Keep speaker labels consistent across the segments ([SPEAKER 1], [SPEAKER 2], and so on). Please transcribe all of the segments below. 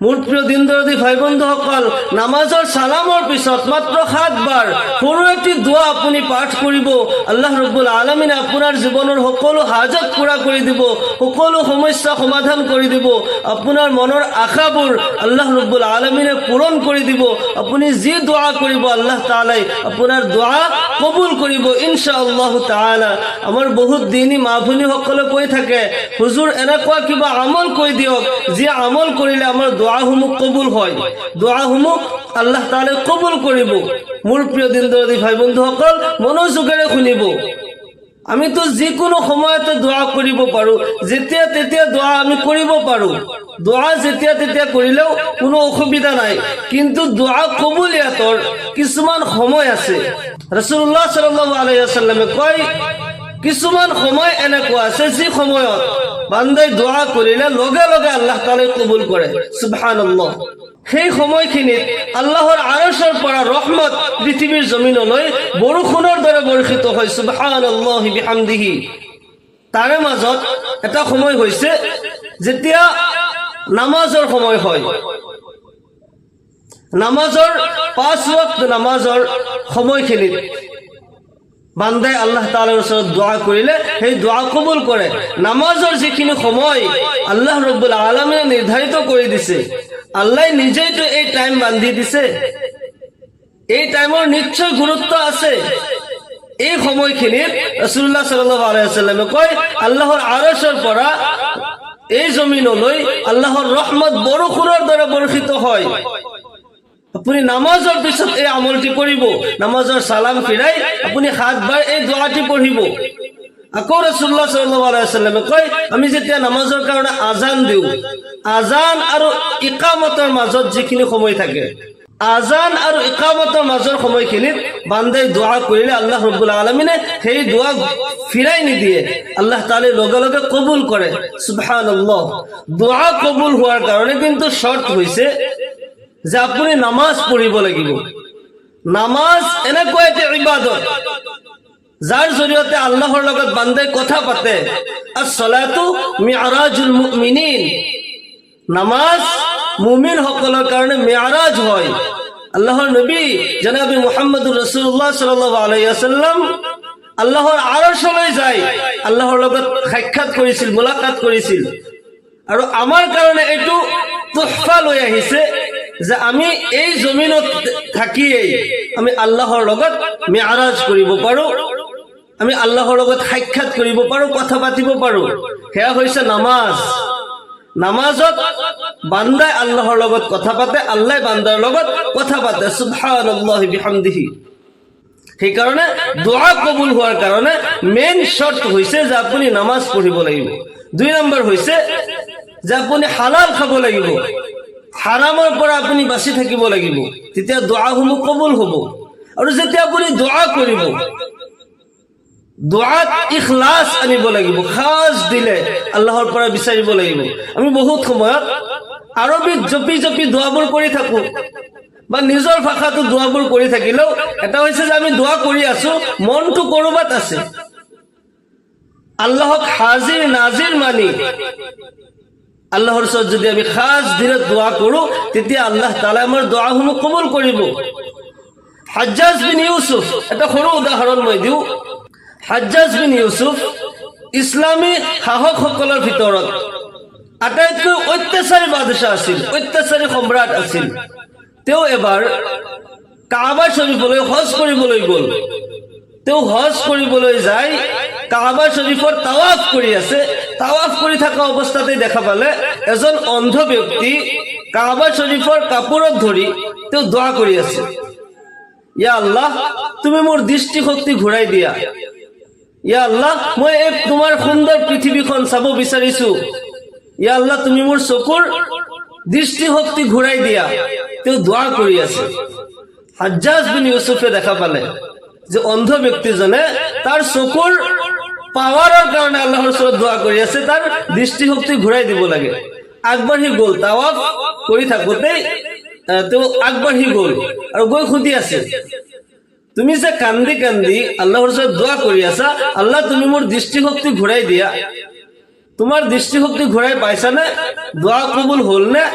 [SPEAKER 1] মোৰ প্ৰিয় দিন দৰদী ভাই বন্ধুসকল, নামাজৰ সালামৰ পিছত মাত্ৰ 7 বাৰ সৰু এটি দোৱা আপুনি পাঠ কৰিব। আল্লাহ ৰব্বুল আলামিনে আপোনাৰ জীৱনৰ সকলো হাজত পূৰা কৰি দিব, সকলো সমস্যা সমাধান কৰি দিব। আপোনাৰ মনৰ আশাবোৰ আল্লাহ ৰব্বুল আলামিনে পূৰণ কৰি দিব। আপুনি যি দোৱা কৰিব আল্লাহ তাআলাই আপোনাৰ দোৱা কবুল কৰিব ইনশাআল্লাহ তাআলা। আমাৰ বহুত দিনী মা ভনীসকলে কৈ থাকে, হুজুৰ এনেকুৱা কিবা আমল কৈ দিয়ক যি আমল কৰিলে আমাৰ দোৱাসমূহ কবুল হয়, দোৱাসমূহ আল্লাহ তাআলাই কবুল কৰিব। মোৰ প্ৰিয় দিন দৰদী ভাই বন্ধুসকল, মনোযোগেৰে শুনিব। আমিতো যিকোনো সময়তে দোৱা কৰিব পাৰো, যেতিয়া তেতিয়া দোৱা আমি কৰিব পাৰো। দোৱা যেতিয়া তেতিয়া কৰিলেও কোনো অসুবিধা নাই, কিন্তু দোৱা কবুলিয়াতৰ কিছুমান সময় আছে। ৰাসূলুল্লাহ সাল্লাল্লাহু আলাইহি ওয়াসাল্লামে কয়, কিছুমান সময় এনেকুৱা আছে যি সময়ত বান্দাই দোৱা কৰিলে লগে লগে আল্লাহ তাআলাই কবুল কৰে। সুবহানাল্লাহ। সেই সময়খিনিত আল্লাহৰ আৰশৰ পৰা ৰহমত পৃথিৱীৰ জমিনলৈ বৰষুণৰ দৰে বৰ্ষিত হয়। সুবহানাল্লাহি বিহামদিহি। তাৰে মাজত এটা সময় হৈছে যেতিয়া নামাজৰ সময় হয়। নামাজৰ 5 ওয়াক্ত নামাজৰ সময়খিনিত বান্দাই আল্লাহ তাআলাৰ ওচৰত দোয়া কৰিলে সেই দোয়া কবুল কৰে। নামাজৰ যিখিনি সময় আল্লাহ ৰব্বুল আলামিনে নিৰ্ধাৰিত কৰি দিছে, আল্লাহ নিজেই তো এই টাইম বান্ধি দিছে, এই টাইমৰ নিশ্চয় গুৰুত্ব আছে। এই সময়খিনিত ৰাসূলুল্লাহ সাল্লাল্লাহু আলাইহি ওয়াসাল্লামে কয়, আল্লাহৰ আৰশৰ পৰা এই জমিনলৈ আল্লাহৰ ৰহমত বৰষুণৰ দৰে বৰ্ষিত হয়। আপুনি নামাজৰ পিছত এই আমলটি কৰিব। নামাজৰ সালাম ফিৰাই আপুনি 7 বাৰ এই দোৱাটি পঢ়িব। আকৌ ৰাসূলুল্লাহ সাল্লাল্লাহু আলাইহি ওয়াসাল্লামে কয়, আমি যেতিয়া নামাজৰ কাৰণে আজান দিওঁ, আজান আৰু ইকামতৰ মাজত যিখিনি সময় থাকে, আজান আৰু ইকামতৰ মাজৰ সময়খিনিত বান্দাই দোৱা কৰিলে আল্লাহ ৰব্বুল আলামিনে সেই দোৱা ফিৰাই নিদিয়ে, আল্লাহ তাআলাই লগে লগে কবুল কৰে। সুবহানাল্লাহ। দোৱা কবুল হোৱাৰ কাৰণে কিন্তু শৰ্ত হৈছে যে আপুনি নামাজ পঢ়িব লাগিব। নামাজ এনেকুৱা এটা ইবাদত যাৰ জৰিয়তে আল্লাহৰ লগত বান্দাই কথা পাতে। আস-সালাতু মি'ৰাজুল মুমিনিন। নামাজ মুমিন সকলৰ কাৰণে মি'ৰাজ হয়। আল্লাহৰ নবী জনাবি মুহাম্মদুৰ ৰাসূলুল্লাহ সাল্লাল্লাহু আলাইহি ওয়াসাল্লাম আল্লাহৰ আৰশলৈ যায়, আল্লাহৰ লগত সাক্ষাৎ কৰিছিল, মুলাকাত কৰিছিল। আৰু আমাৰ কাৰণে এইটো তোহফা লৈ আহিছে যে আমি এই জমিনত থাকিয়েই আমি আল্লাহৰ লগত মি'ৰাজ কৰিব পাৰো, আমি আল্লাহৰ লগত সাক্ষাৎ কৰিব পাৰো, কথা পাতিব পাৰো। সেয়া হৈছে নামাজ। নামাজত বান্দাই আল্লাহৰ লগত কথা পাতে, আল্লাহ বান্দাৰ লগত কথা পাতে। সুবহানাল্লাহি বিহামদিহি। সেইকাৰণে দোৱা কবুল হোৱাৰ কাৰণে মেইন শৰ্ত হৈছে যে আপুনি নামাজ পঢ়িব লাগিব। 2 নম্বৰ হৈছে যে আপুনি হালাল খাব লাগিব, হাৰামৰ পৰা আপুনি বাচি থাকিব লাগিব, তেতিয়া দোৱাসমূহ কবুল হ'ব। আৰু যেতিয়া আপুনি দোৱা কৰিব, দোৱাত ইখলাছ আনিব লাগিব, খাজ দিলে আল্লাহৰ পৰা বিচাৰিব লাগিব। আমি বহুত সময়ত আৰবিত জপি জপি দোৱাবোৰ কৰি থাকো, বা নিজৰ ভাষাটো দোৱাবোৰ কৰি থাকিলেও এটা হৈছে যে আমি দোৱা কৰি আছো, মনটো কৰবাত আছে। আল্লাহক হাজিৰ নাজিৰ মানি আল্লাহৰ ওচৰত যদি আমি খাজ দিলে দোৱা কৰো, তেতিয়া আল্লাহ তাআলা আমাৰ দোৱাসমূহ কবুল কৰিব। হাজ্জাজ বিন ইউসুফ, এটা সৰু উদাহৰণ মই দিওঁ। হাজ্জাজ বিন ইউসুফ ইছলামী শাসকসকলৰ ভিতৰত আটাইতকৈ অত্যাচাৰী বাদশাহ আছিল, অত্যাচাৰী সম্ৰাট আছিল। তেওঁ এবাৰ কাবা শৰীফলৈ হজ কৰিবলৈ গ'ল। তেওঁ হজ কৰিবলৈ যায়, কাবা শৰীফৰ তাৱাফ কৰি আছে। তাৱাফ কৰি থকা অৱস্থাতে দেখা পালে এজন অন্ধ ব্যক্তি কাবা শৰীফৰ কাপোৰত ধৰি তেওঁ দোৱা কৰি আছে, ইয়া আল্লাহ, তুমি মোৰ দৃষ্টিশক্তি ঘূৰাই দিয়া। ইয়া আল্লাহ, মই এই তোমাৰ সুন্দৰ পৃথিৱীখন চাব বিচাৰিছো। ইয়া আল্লাহ, তুমি মোৰ চকুৰ দৃষ্টিশক্তি ঘূৰাই দিয়া। তেওঁ দোৱা কৰি আছে। হাজ্জাজ বিন ইউসুফে দেখা পালে যে অন্ধ ব্যক্তিজনে তাৰ চকুৰ পাৱাৰৰ কাৰণে আল্লাহৰ ওচৰত দোৱা কৰি আছে, তাৰ দৃষ্টিশক্তি ঘূৰাই দিব লাগে। আগবাঢ়ি গ'ল, তাৱাফ কৰি থাকোতেই তেওঁ আগবাঢ়ি গ'ল আৰু গৈ সুধি আছে, তুমি যে কান্দি কান্দি আল্লাহৰ ওচৰত দোৱা কৰি আছা, আল্লাহ তুমি মোৰ দৃষ্টিশক্তি ঘূৰাই দিয়া, তোমাৰ দৃষ্টিশক্তি ঘূৰাই পাইছানে? দোৱা কবুল হ'ল নে?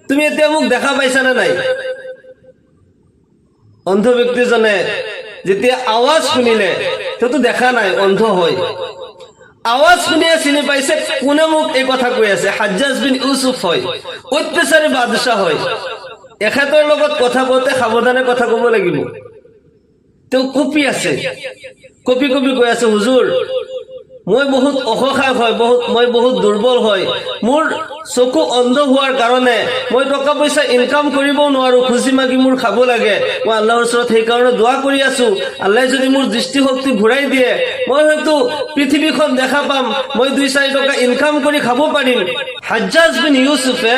[SPEAKER 1] তুমি এতিয়া মোক দেখা পাইছা নে নাই? অন্ধ ব্যক্তিজনে যেতিয়া আৱাজ শুনিলে, তেওঁতো দেখা নাই, অন্ধ হয়, আৱাজ শুনিয়ে চিনি পাইছে কোনে মোক এই কথা কৈ আছে। হাজ্জাজ বিন ইউছুফ হয়, অত্যাচাৰী বাদশাহ হয়। এখেতৰ লগত কথা কওঁতে সাৱধানে কথা কব লাগিব। তেওঁ কঁপি আছে, কঁপি কঁপি কৈ আছে, হুজুৰ মই বহুত অসহায় হয়, মই বহুত দুৰ্বল হয়, মোৰ চকু অন্ধ হোৱাৰ কাৰণে মই টকা পইচা ইনকাম কৰিব নোৱাৰো, খুজি মাগি মোৰ খাব লাগে। মই আল্লাহৰ ওচৰত সেইকাৰণে দোৱা কৰি আছো, আল্লাহ যদি মোৰ দৃষ্টিশক্তি ঘূৰাই দিয়ে মই হয়তো পৃথিৱীখন দেখা পাম, মই 2-4 টকা ইনকাম কৰি খাব পাৰিম। হাজ্জাজ বিন ইউছুফে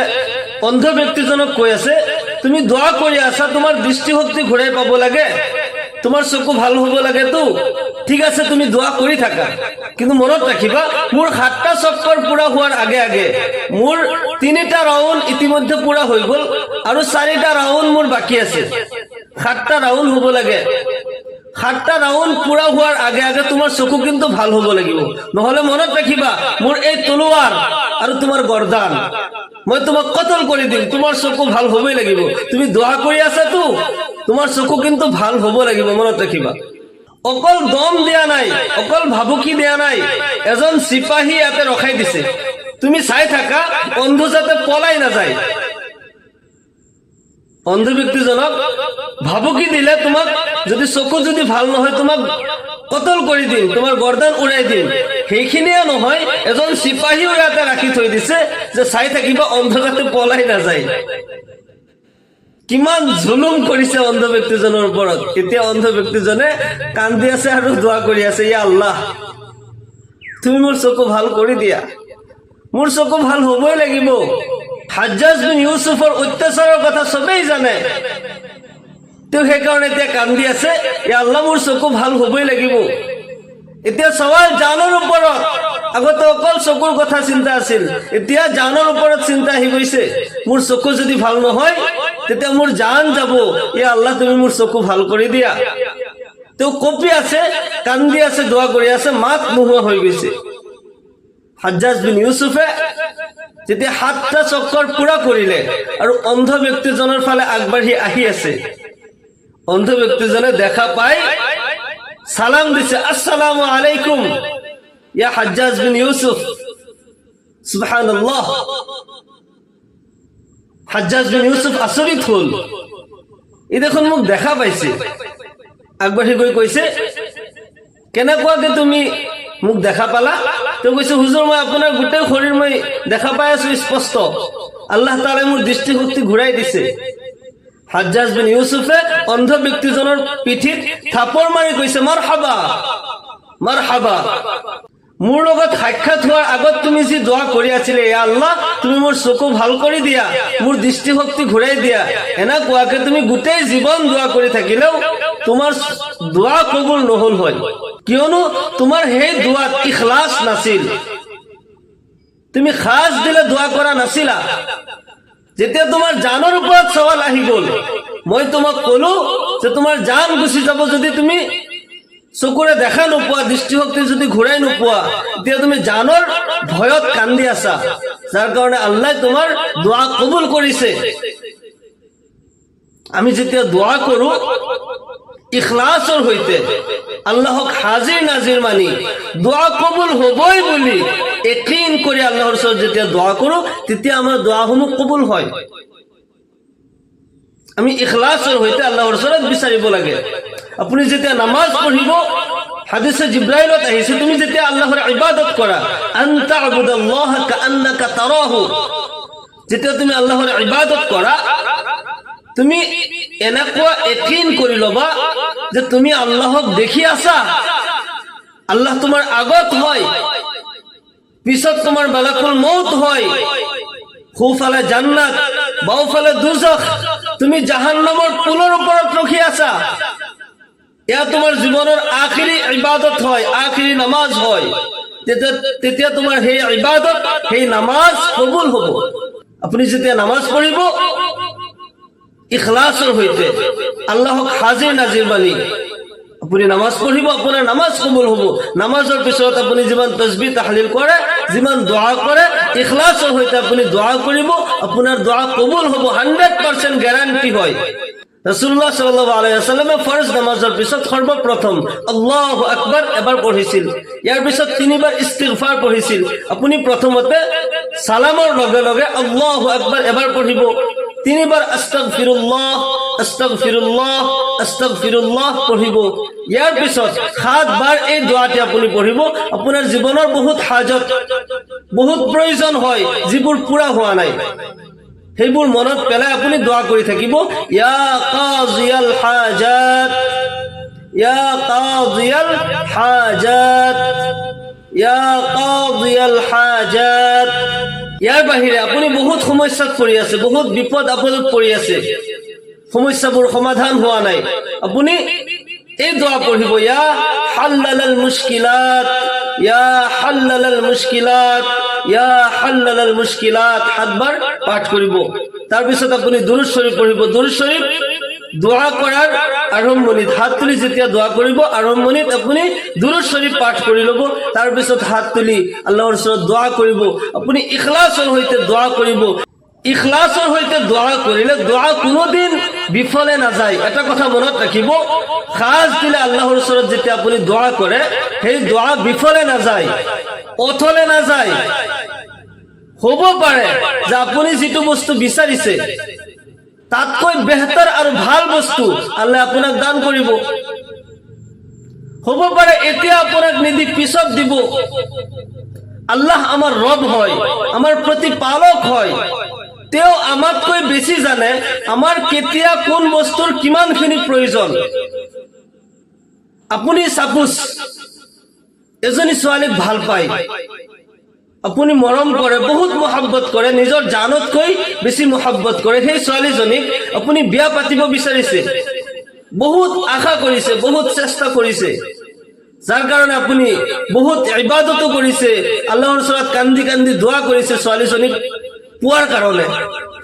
[SPEAKER 1] অন্ধ ব্যক্তিজনক কৈ আছে, তুমি দোৱা কৰি আছা, তোমাৰ দৃষ্টিশক্তি ঘূৰাই পাব লাগে, তোমাৰ চকু ভাল হব লাগেতো, ঠিক আছে তুমি দোয়া কৰি থাকা, কিন্তু মনত ৰাখিবা মোৰ 7টা চক্কৰ পুৰা হোৱাৰ আগে আগে মোৰ 3টা ৰাউণ্ড ইতিমধ্যে পুৰা হৈ গল আৰু 4টা ৰাউণ্ড মোৰ বাকি আছে। 7টা ৰাউণ্ড হব লাগে। 7টা ৰাউণ্ড পুৰা হোৱাৰ আগে আগে তোমাৰ চকু কিন্তু ভাল হব লাগিব, নহলে মনত ৰাখিবা মোৰ এই তলোৱাৰ আৰু তোমাৰ গৰ্দান মই তোমাক কতল কৰি দিম, তোমাৰ চকু ভাল হবই লাগিব। তুমি দোয়া কৰি আছাতো, তোমাৰ চকু কিন্তু ভাল হব লাগিব, মনত ৰাখিবা। অকল দম দিয়া নাই, অকল ভাবুকি দিয়া নাই, এজন চিপাহী ইয়াতে ৰখাই দিছে, তুমি চাই থাকা অন্ধ যাতে পলাই নাযায়। অন্ধ ব্যক্তিজনক ভাবুকি দিলে তোমাক যদি চকু যদি ভাল নহয় তোমাক কতল কৰি দিম, তোমাৰ গৰ্দান উৰাই দিম। সেইখিনিয়ে নহয়, এজন চিপাহীও ইয়াতে ৰাখি থৈ দিছে যে চাই থাকিবা অন্ধ যাতে পলাই নাযায়। কিমান জুলুম কৰিছে অন্ধ ব্যক্তিজনৰ ওপৰত। এতিয়া অন্ধ ব্যক্তিজনে কান্দি আছে আৰু দোৱা কৰি আছে, ইয়া আল্লাহ তুমি মোৰ চকু ভাল কৰি দিয়া, মোৰ চকু ভাল হবই লাগিব। হাজ্জাজ বিন ইউছুফৰ অত্যাচাৰৰ কথা সবেই জানে, তেওঁ সেইকাৰণে এতিয়া কান্দি আছে, ইয়া আল্লাহ মোৰ চকু ভাল হবই লাগিব। এতিয়া সৱাল জানৰ ওপৰত, আগতে অকল চকুৰ কথা চিন্তা আছিল, এতিয়া জানৰ ওপৰত চিন্তা আহি গৈছে। মোৰ চকু যদি ভাল নহয় তেতিয়া মোৰ জান যাব, ইয়া আল্লাহ তুমি মোৰ চকু ভাল কৰি দিয়া। তেওঁ কঁপি আছে, কান্দি আছে, দোয়া কৰি আছে, মাত নোহোৱা হৈ গৈছে। হাজ্জাজ বিন ইউছুফে যেতিয়া 7টা চক্কৰ পুৰা কৰিলে আৰু অন্ধ ব্যক্তিজনৰ ফালে আগবাঢ়ি আহি আছে, অন্ধ ব্যক্তিজনে দেখা পাই সালাম দিছে, আসসালামু আলাইকুম ইয়া হাজ্জাজ বিন ইউছুফ। সুবহানাল্লাহ। হাজ্জাজ বিন ইউছুফ আচৰিত হল, ই দেখোন মোক দেখা পাইছে। আগবাঢ়ি গৈ কৈছে, কেনেকুৱাকে তুমি মোক দেখা পালা? তেওঁ কৈছে, হুজুৰ মই আপোনাৰ গোটেই শৰীৰ মই দেখা পাই আছো স্পষ্ট, আল্লাহ তাআলাই মোৰ দৃষ্টিশক্তি ঘূৰাই দিছে। হাজ্জাজ বিন ইউছুফে অন্ধ ব্যক্তিজনৰ পিঠিত থাপৰ মাৰি কৈছে, মাৰহাবা মাৰহাবা, মোৰ লগত সাক্ষাৎ হোৱাৰ আগত তুমি যি দোয়া কৰি আছিলে, ইয়া আল্লাহ তুমি মোৰ চকু ভাল কৰি দিয়া, মোৰ দৃষ্টিশক্তি ঘূৰাই দিয়া, এনেকুৱাকে তুমি গোটেই জীৱন দোয়া কৰি থাকিলেও তোমাৰ দোয়া কবুল নহল হয়, কিয়নো তোমাৰ সেই দোয়াত ইখলাস নাছিল, তুমি খাস দিলে দোয়া কৰা নাছিলা। যেতিয়া তোমাৰ জানৰ ওপৰত সৱাল আহি গল, মই তোমাক কলো যে তোমাৰ জান গুচি যাব যদি তুমি চকুৰে দেখা নোপোৱা, দৃষ্টিশক্তি যদি ঘূৰাই নোপোৱা, এতিয়া তুমি জানৰ ভয়ত কান্দি আছা, যাৰ কাৰণে আল্লাহ তোমাৰ দোয়া কবুল কৰিছে। আমি যেতিয়া দোয়া কৰো ইখলাসৰ সৈতে, আল্লাহক হাজিৰ নাজিৰ মানি, দোয়া কবুল হবই বুলি ইয়াকিন কৰি আল্লাহৰ ওচৰত যেতিয়া দোয়া কৰো, তেতিয়া আমাৰ দোয়াসমূহ কবুল হয়। আমি ইখলাসৰ সৈতে আল্লাহৰ ওচৰত বিচাৰিব লাগে। আপুনি যেতিয়া নামাজ পঢ়িব, হাদিসে জিব্রাইলত আহিছে, তুমি যেতিয়া আল্লাহৰ ইবাদত কৰা, আনতা আবুদাল্লাহ কাআন্নাকা তাৰাহু, যেতিয়া তুমি আল্লাহৰ ইবাদত কৰা, তুমি এনেকুৱা ইয়াকিন কৰি লবা যে তুমি আল্লাহক দেখি আছা, আল্লাহ তোমাৰ আগত হয়, পিছত তোমাৰ মালাকুল মউত হয়, সোঁফালে জান্নাত, বাওঁফালে দুজখ, তুমি জাহান্নামৰ পুলৰ ওপৰত ৰখি আছা। এয়া তোমাৰ জীৱনৰ আখিৰি ইবাদত হয়, আখিৰি নামাজ হয়। তেতিয়া তোমাৰ সেই ইবাদত, সেই নামাজ কবুল হব। আপুনি যেতিয়া নামাজ পঢ়িব ইখলাসৰ সৈতে, আল্লাহক হাজিৰ নাজিৰ মানি, আপুনি নামাজ পঢ়িব, আপোনাৰ নামাজ কবুল হ'ব। নামাজৰ পিছত আপুনি যিমান তাসবিহ তাহলিল কৰে, যিমান দোয়া কৰে, ইখলাসৰ সৈতে আপুনি দোয়া কৰিব, আপোনাৰ দোয়া কবুল হ'ব, 100% গ্যাৰান্টি হয়। রাসূলুল্লাহ সাল্লাল্লাহু আলাইহি ওয়াসাল্লামে ফরজ নামাজের পিছত সর্বপ্রথম আল্লাহু আকবার এবাৰ পঢ়িছিল, ইয়াৰ পিছত 3 বাৰ ইস্তিগফাৰ পঢ়িছিল। আপুনি প্ৰথমতে সালামৰ লগে লগে আল্লাহু আকবার এবাৰ পঢ়িব, 3 বাৰ আস্তাগফিরুল্লাহ আস্তাগফিরুল্লাহ আস্তাগফিরুল্লাহ পঢ়িব। ইয়াৰ পিছত 7 বাৰ এই দোয়াটি আপুনি পঢ়িব। আপোনাৰ জীৱনৰ বহুত হাজত, বহুত প্ৰয়োজন হয় যিবোৰ পুৰা হোৱা নাই, সেইবোৰ মনত পেলাই আপুনি দোয়া কৰি থাকিব। ইয়া কাজিয়াল হাজাত, ইয়া কাজিয়াল হাজাত, ইয়া কাজিয়াল হাজাত। ইয়াৰ বাহিৰে আপুনি বহুত সমস্যাত পৰি আছে, বহুত বিপদ আপদত পৰি আছে, সমস্যাবোৰ সমাধান হোৱা নাই, আপুনি এই দোয়া পঢ়িব। ইয়া হাল্লালাল মুশকিলাত, ইয়া হাল্লালাল মুশকিলাত, ইয়া হাল্লালাল মুশকিলাত 7 বাৰ পাঠ কৰিব। তাৰ পিছত আপুনি দুরূদ শরীফ পঢ়িব। দুরূদ শরীফ দোয়া কৰাৰ আৰম্ভণিত হাত তুলি যেতিয়া দোয়া কৰিব, আৰম্ভণিত আপুনি দুরূদ শরীফ পাঠ কৰি ল'ব। তাৰ পিছত হাত তুলি আল্লাহৰ ওচৰত দোয়া কৰিব। আপুনি ইখলাসৰ সৈতে দোয়া কৰিব। ইখলাসৰ সৈতে দোয়া কৰিলে দোয়া কোনোদিন বিফলে নাযায়। এটা কথা মনত ৰাখিব, খাস দিলে আল্লাহৰ ওচৰত যেতিয়া আপুনি দোয়া কৰে, সেই দোয়া বিফলে নাযায়, অথলে নাযায়। হ'ব পাৰে যে আপুনি যিটো বস্তু বিচাৰিছে তাতকৈ বেহতৰ আৰু ভাল বস্তু আল্লাহ আপোনাক দান কৰিব। হ'ব পাৰে এতিয়া আপোনাক নিদি পিছত দিব। আল্লাহ আমাৰ ৰব হয়, আমাৰ প্ৰতিপালক হয়, তেওঁ আমাতকৈ বেছি জানে আমাৰ কেতিয়া কোন বস্তুৰ কিমানখিনি প্ৰয়োজন। আপুনি সাপোজ এজনী ছোৱালীক ভাল পায়, আপুনি মৰম কৰে, বহুত মহব্বত কৰে, নিজৰ জানতকৈ বেছি মহব্বত কৰে। সেই ছোৱালীজনীক আপুনি বিয়া পাতিব বিচাৰিছে, বহুত আশা কৰিছে, বহুত চেষ্টা কৰিছে, যাৰ কাৰণে আপুনি বহুত ইবাদতো কৰিছে, আল্লাহৰ ওচৰত কান্দি কান্দি দোয়া কৰিছে ছোৱালীজনীক পোৱাৰ কাৰণে।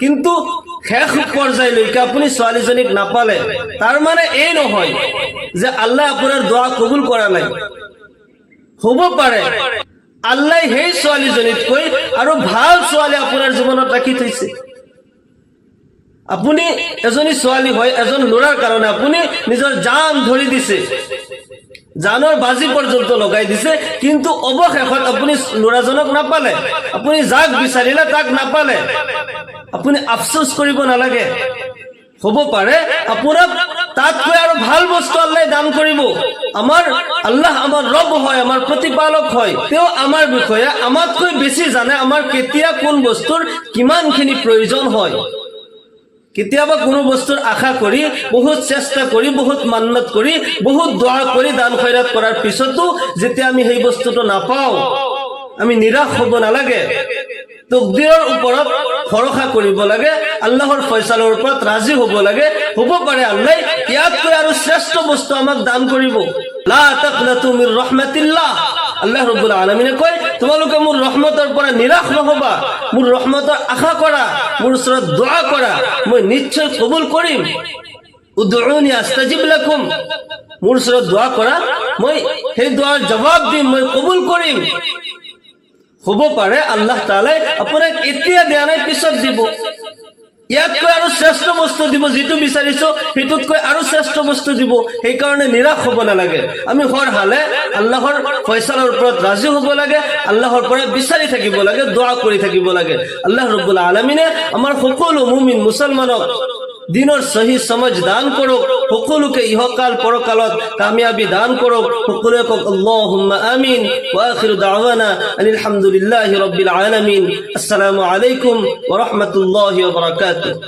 [SPEAKER 1] কিন্তু শেষ পৰ্যায়লৈকে আপুনি ছোৱালীজনীক নাপালে, তাৰ মানে এই নহয় যে আল্লাহ আপোনাৰ দোয়া কবুল কৰা নাই। হ'ব পাৰে আল্লাহ সেই ছোৱালীজনীতকৈ আৰু ভাল ছোৱালী আপোনাৰ জীৱনত ৰাখি থৈছে। আপুনি এজনী ছোৱালী হয়, এজন ল'ৰাৰ কাৰণে আপুনি নিজৰ জান ধৰি দিছে, জানৰ বাজি পৰ্যন্ত লগাই দিছে, কিন্তু অৱশেষত আপুনি ল'ৰাজনক নাপালে, আপুনি যাক বিচাৰিলে তাক নাপালে, আপুনি আফসোস কৰিব নালাগে। হ'ব পাৰে আপোনাক তাতকৈ আৰু ভাল বস্তু আল্লাহ দান কৰিব। আমাৰ আল্লাহ আমাৰ ৰব হয়, আমাৰ প্ৰতিপালক হয়, তেওঁ আমাৰ বিষয়ে আমাতকৈ বেছি জানে আমাৰ কেতিয়া কোন বস্তুৰ কিমানখিনি প্ৰয়োজন হয়। কেতিয়াবা কোনো বস্তুৰ আশা কৰি, বহুত চেষ্টা কৰি, বহুত মান্নত কৰি, বহুত দোয়া কৰি, দান খয়ৰাত কৰাৰ পিছতো যেতিয়া আমি সেই বস্তুটো নাপাওঁ, আমি নিৰাশ হ'ব নালাগে। তকদিৰৰ ওপৰত ভৰসা কৰিব লাগে, আল্লাহৰ ফয়সালাৰ ওপৰত ৰাজি হ'ব লাগে। হ'ব পাৰে আল্লাহ ইয়াতকৈ আৰু শ্ৰেষ্ঠ বস্তু আমাক দান কৰিব। লা তাকনাতু মিৰ ৰাহমাতিল্লাহ, আল্লাহ ৰাব্বুল আলামিনে কয় তোমালোকে মোৰ ৰহমতৰ পৰা নিৰাশ নহবা, মোৰ ৰহমতৰ আশা কৰা, মোৰ ওচৰত দোয়া কৰা, মই নিশ্চয় কবুল কৰিম। উদউনি আস্তাজিব লাকুম, মোৰ ওচৰত দোয়া কৰা, মই সেই দোয়াৰ জবাব দিম, মই কবুল কৰিম। হ'ব পাৰে আল্লাহ তাআলাই আপোনাক এতিয়া দিয়া নাই, পিছত দিব, ইয়াতকৈ আৰু শ্ৰেষ্ঠ বস্তু দিব, যিটো বিচাৰিছো সেইটোতকৈ আৰু শ্ৰেষ্ঠ বস্তু দিব। সেইকাৰণে নিৰাশ হ'ব নালাগে। আমি হৰ হালে আল্লাহৰ ফয়সালাৰ ওপৰত ৰাজি হ'ব লাগে, আল্লাহৰ পৰা বিচাৰি থাকিব লাগে, দোয়া কৰি থাকিব লাগে। আল্লাহ ৰাব্বুল আলামিনে আমাৰ সকলো মুমিন মুছলমানক দিনৰ সহি সমজ দান কৰক, সকলোকে ইহকাল পৰকালত কামিয়াবি দান কৰক। সকলোৱে কওক আল্লাহুম্মা আমিন। ওয়া আখিরু দাওয়ানা আনিল হামদুলিল্লাহি রাব্বিল আলামিন। আসসালামু আলাইকুম ওয়া রাহমাতুল্লাহি ওয়া বারাকাতুহু।